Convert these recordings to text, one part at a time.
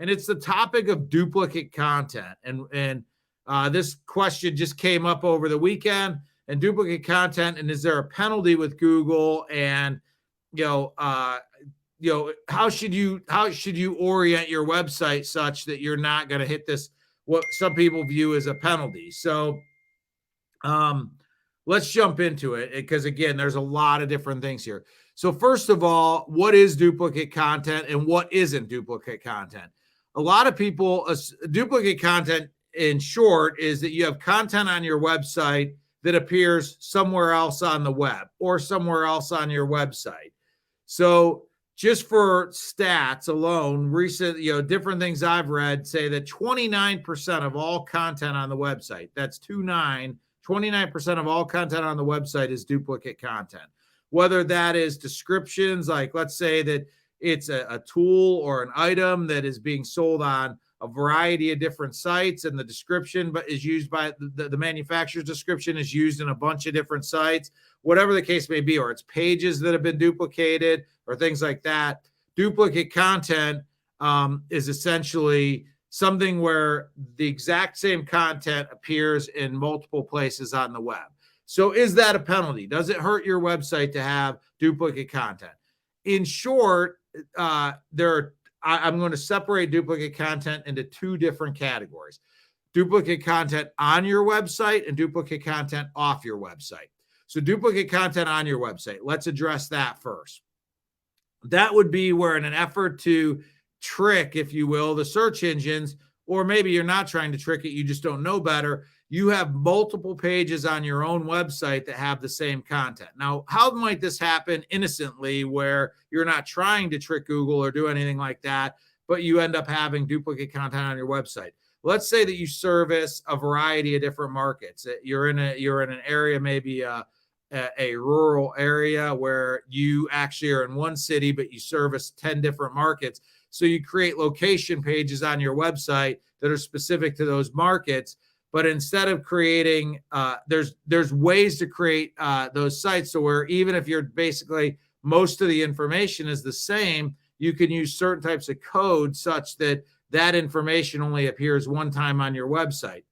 and it's the topic of duplicate content. And this question just came up over the weekend. And duplicate content, and is there a penalty with Google? And how should you orient your website such that you're not going to hit this, what some people view as a penalty? So let's jump into it, because again, there's a lot of different things here. So first of all, what is duplicate content and what isn't duplicate content? A lot of people, duplicate content in short is that you have content on your website that appears somewhere else on the web or somewhere else on your website. So just for stats alone, recent, different things I've read say that 29% of all content on the website, that's 29% of all content on the website is duplicate content. Whether that is descriptions, like let's say that it's a tool or an item that is being sold on a variety of different sites, and the description but is used by the manufacturer's description is used in a bunch of different sites, whatever the case may be, or it's pages that have been duplicated or things like that. Duplicate content is essentially something where the exact same content appears in multiple places on the web. So is that a penalty? Does it hurt your website to have duplicate content? In short, I'm going to separate duplicate content into two different categories: duplicate content on your website and duplicate content off your website. So duplicate content on your website, let's address that first. That would be where, in an effort to trick, if you will, the search engines, or maybe you're not trying to trick it, you just don't know better, you have multiple pages on your own website that have the same content. Now, how might this happen innocently, where you're not trying to trick Google or do anything like that, but you end up having duplicate content on your website? Let's say that you service a variety of different markets. You're in an area, maybe a rural area, where you actually are in one city, but you service 10 different markets. So you create location pages on your website that are specific to those markets. But instead of creating, there's ways to create those sites so where even if you're basically most of the information is the same, you can use certain types of code such that that information only appears one time on your website.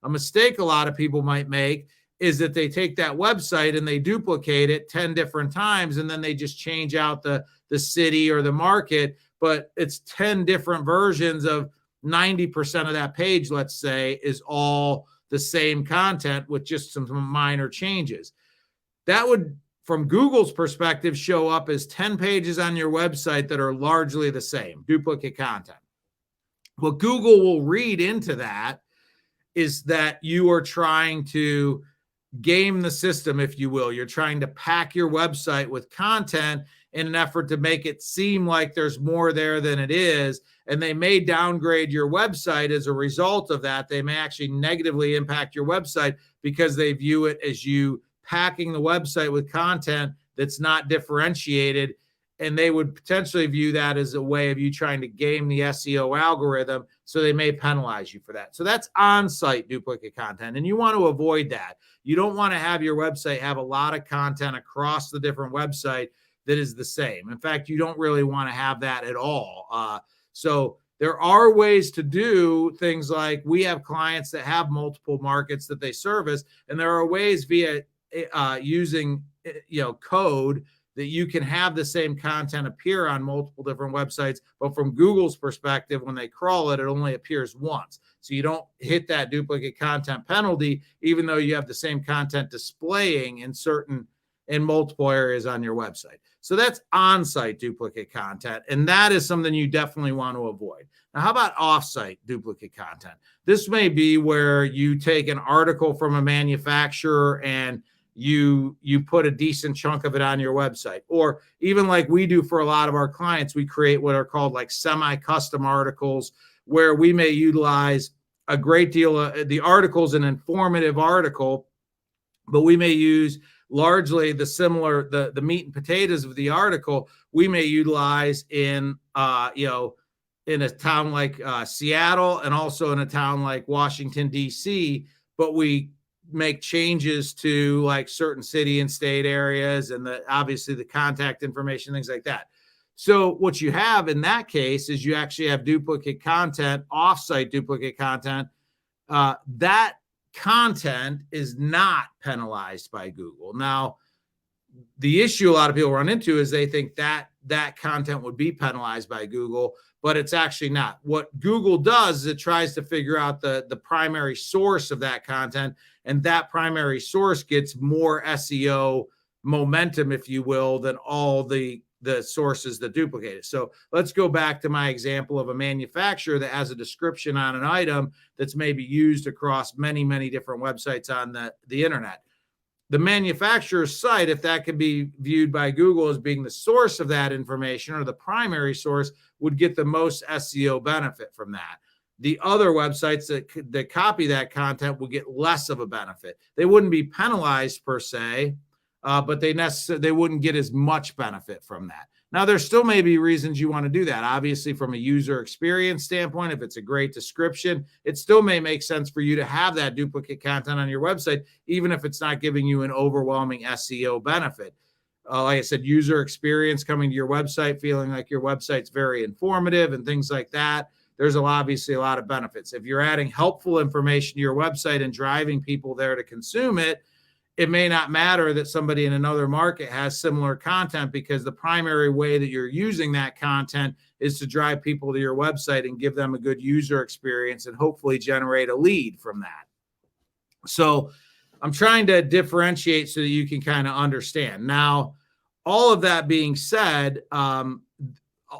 A mistake a lot of people might make is that they take that website and they duplicate it 10 different times, and then they just change out the city or the market, but it's 10 different versions of 90% of that page, let's say, is all the same content with just some minor changes. That would, from Google's perspective, show up as 10 pages on your website that are largely the same, duplicate content. What Google will read into that is that you are trying to game the system, if you will. You're trying to pack your website with content in an effort to make it seem like there's more there than it is. And they may downgrade your website as a result of that. They may actually negatively impact your website because they view it as you packing the website with content that's not differentiated. And they would potentially view that as a way of you trying to game the SEO algorithm. So they may penalize you for that. So that's on-site duplicate content. And you want to avoid that. You don't want to have your website have a lot of content across the different website that is the same. In fact, you don't really want to have that at all. So there are ways to do things like, we have clients that have multiple markets that they service, and there are ways via using code that you can have the same content appear on multiple different websites. But from Google's perspective, when they crawl it, it only appears once. So you don't hit that duplicate content penalty, even though you have the same content displaying in multiple areas on your website. So that's on-site duplicate content, and that is something you definitely want to avoid. Now, how about off-site duplicate content? This may be where you take an article from a manufacturer and you put a decent chunk of it on your website. Or even like we do for a lot of our clients, we create what are called like semi-custom articles, where we may utilize a great deal of the article's an informative article, but we may use largely the meat and potatoes of the article we may utilize in a town like Seattle, and also in a town like Washington, D.C., but we make changes to like certain city and state areas and obviously the contact information, things like that. So what you have in that case is you actually have duplicate content, offsite duplicate content. That content is not penalized by Google. Now, the issue a lot of people run into is they think that that content would be penalized by Google, but it's actually not. What Google does is it tries to figure out the primary source of that content, and that primary source gets more SEO momentum, if you will, than all the sources that duplicate it. So let's go back to my example of a manufacturer that has a description on an item that's maybe used across many, many different websites on the internet. The manufacturer's site, if that could be viewed by Google as being the source of that information or the primary source, would get the most SEO benefit from that. The other websites that copy that content will get less of a benefit. They wouldn't be penalized per se, but they wouldn't get as much benefit from that. Now, there still may be reasons you want to do that. Obviously, from a user experience standpoint, if it's a great description, it still may make sense for you to have that duplicate content on your website, even if it's not giving you an overwhelming SEO benefit. Like I said, user experience, coming to your website, feeling like your website's very informative and things like that. There's obviously a lot of benefits. If you're adding helpful information to your website and driving people there to consume it, it may not matter that somebody in another market has similar content, because the primary way that you're using that content is to drive people to your website and give them a good user experience and hopefully generate a lead from that. So I'm trying to differentiate so that you can kind of understand. Now, all of that being said,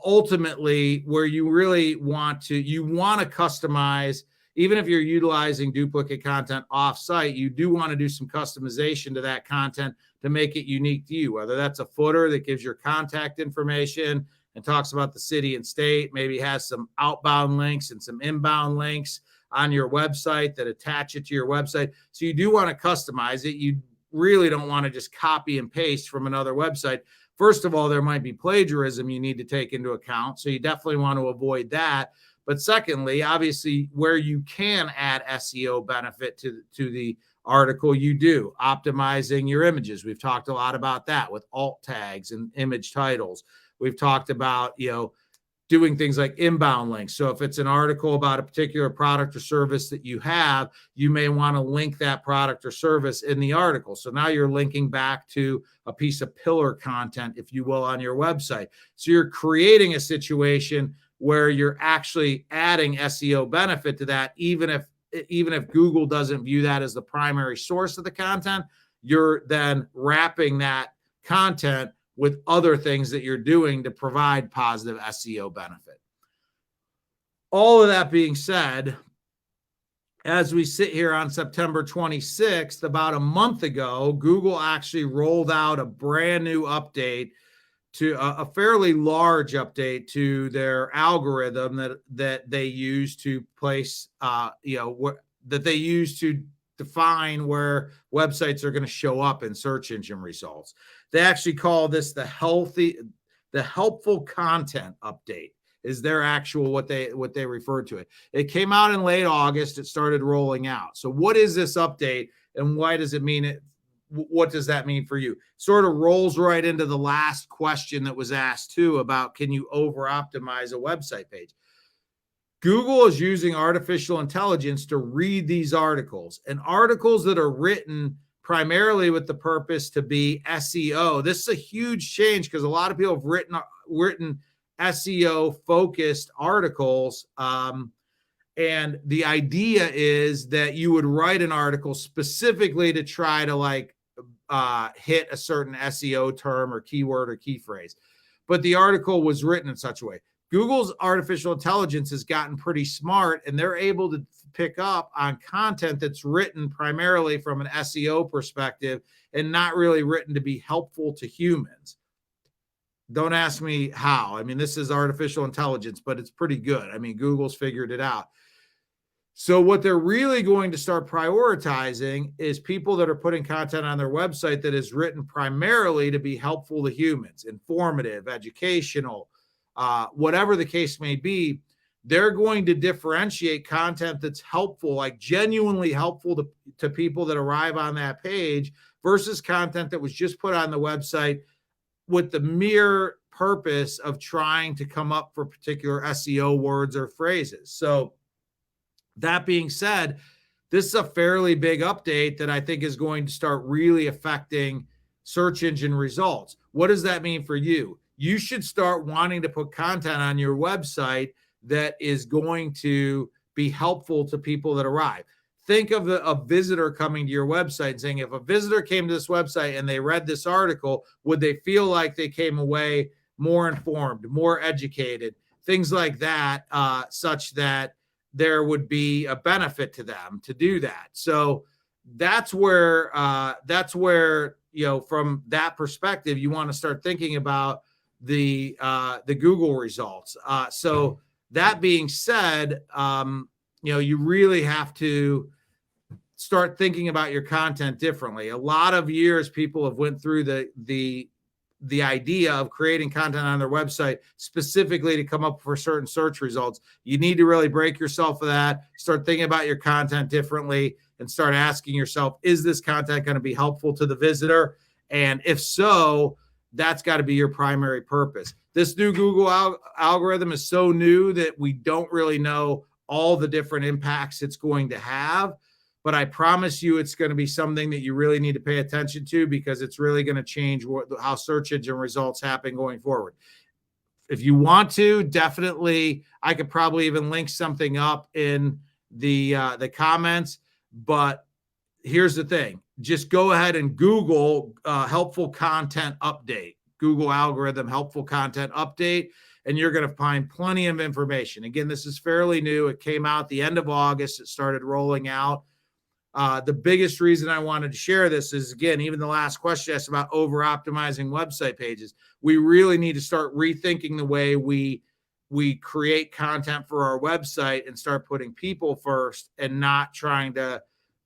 ultimately, where you really want to customize. Even if you're utilizing duplicate content off-site, you do want to do some customization to that content to make it unique to you, whether that's a footer that gives your contact information and talks about the city and state, maybe has some outbound links and some inbound links on your website that attach it to your website. So you do want to customize it. You really don't want to just copy and paste from another website. First of all, there might be plagiarism you need to take into account, so you definitely want to avoid that. But secondly, obviously, where you can add SEO benefit to the article, you do. Optimizing your images. We've talked a lot about that with alt tags and image titles. We've talked about, doing things like inbound links. So if it's an article about a particular product or service that you have, you may want to link that product or service in the article. So now you're linking back to a piece of pillar content, if you will, on your website. So you're creating a situation where you're actually adding SEO benefit to that, even if Google doesn't view that as the primary source of the content. You're then wrapping that content with other things that you're doing to provide positive SEO benefit. All of that being said, as we sit here on September 26th, about a month ago, Google actually rolled out a brand new update, to a fairly large update to their algorithm that they use to place, that they use to define where websites are going to show up in search engine results. They actually call this the helpful content update. Is their actual what they refer to it. It came out in late August. It started rolling out. So what is this update, and why does it mean it? What does that mean for you? Sort of rolls right into the last question that was asked too, about can you over optimize a website page? Google is using artificial intelligence to read these articles, and articles that are written primarily with the purpose to be SEO. This is a huge change because a lot of people have written SEO focused articles. And the idea is that you would write an article specifically to try to hit a certain SEO term or keyword or key phrase. But the article was written in such a way. Google's artificial intelligence has gotten pretty smart, and they're able to pick up on content that's written primarily from an SEO perspective and not really written to be helpful to humans. Don't ask me how. I mean, this is artificial intelligence, but it's pretty good. I mean, Google's figured it out. So what they're really going to start prioritizing is people that are putting content on their website that is written primarily to be helpful to humans, informative, educational, whatever the case may be. They're going to differentiate content that's helpful, like genuinely helpful to people that arrive on that page, versus content that was just put on the website with the mere purpose of trying to come up for particular SEO words or phrases. So that being said, this is a fairly big update that I think is going to start really affecting search engine results. What does that mean for you? You should start wanting to put content on your website that is going to be helpful to people that arrive. Think of a visitor coming to your website and saying, if a visitor came to this website and they read this article, would they feel like they came away more informed, more educated, things like that, such that there would be a benefit to them to do that. So that's where, from that perspective, you want to start thinking about the Google results. So that being said, you really have to start thinking about your content differently. A lot of years people have went through the idea of creating content on their website specifically to come up for certain search results. You need to really break yourself of that, start thinking about your content differently, and start asking yourself, is this content going to be helpful to the visitor? And if so, that's got to be your primary purpose. This new Google algorithm is so new that we don't really know all the different impacts it's going to have. But I promise you it's going to be something that you really need to pay attention to, because it's really going to change how search engine results happen going forward. If you want to, definitely, I could probably even link something up in the comments. But here's the thing. Just go ahead and Google helpful content update, Google algorithm helpful content update, and you're going to find plenty of information. Again, this is fairly new. It came out the end of August. It started rolling out. The biggest reason I wanted to share this is, again, even the last question asked about over-optimizing website pages. We really need to start rethinking the way we create content for our website and start putting people first and not trying to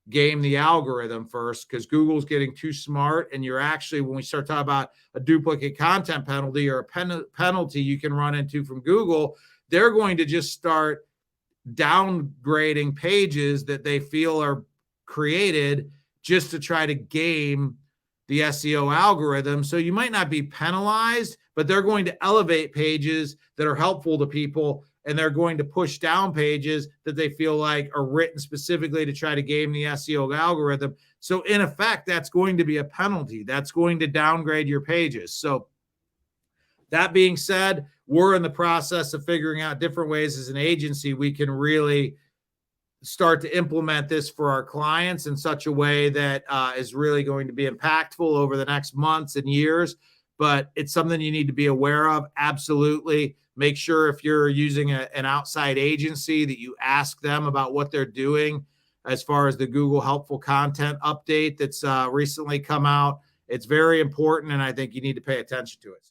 game the algorithm first, because Google's getting too smart. And you're actually, when we start talking about a duplicate content penalty or a penalty you can run into from Google, they're going to just start downgrading pages that they feel are created just to try to game the SEO algorithm. So you might not be penalized, but they're going to elevate pages that are helpful to people, and they're going to push down pages that they feel like are written specifically to try to game the SEO algorithm. So in effect, that's going to be a penalty. That's going to downgrade your pages. So that being said, we're in the process of figuring out different ways as an agency we can really start to implement this for our clients in such a way that is really going to be impactful over the next months and years. But it's something you need to be aware of. Absolutely. Make sure if you're using an outside agency that you ask them about what they're doing as far as the Google helpful content update that's recently come out. It's very important, and I think you need to pay attention to it.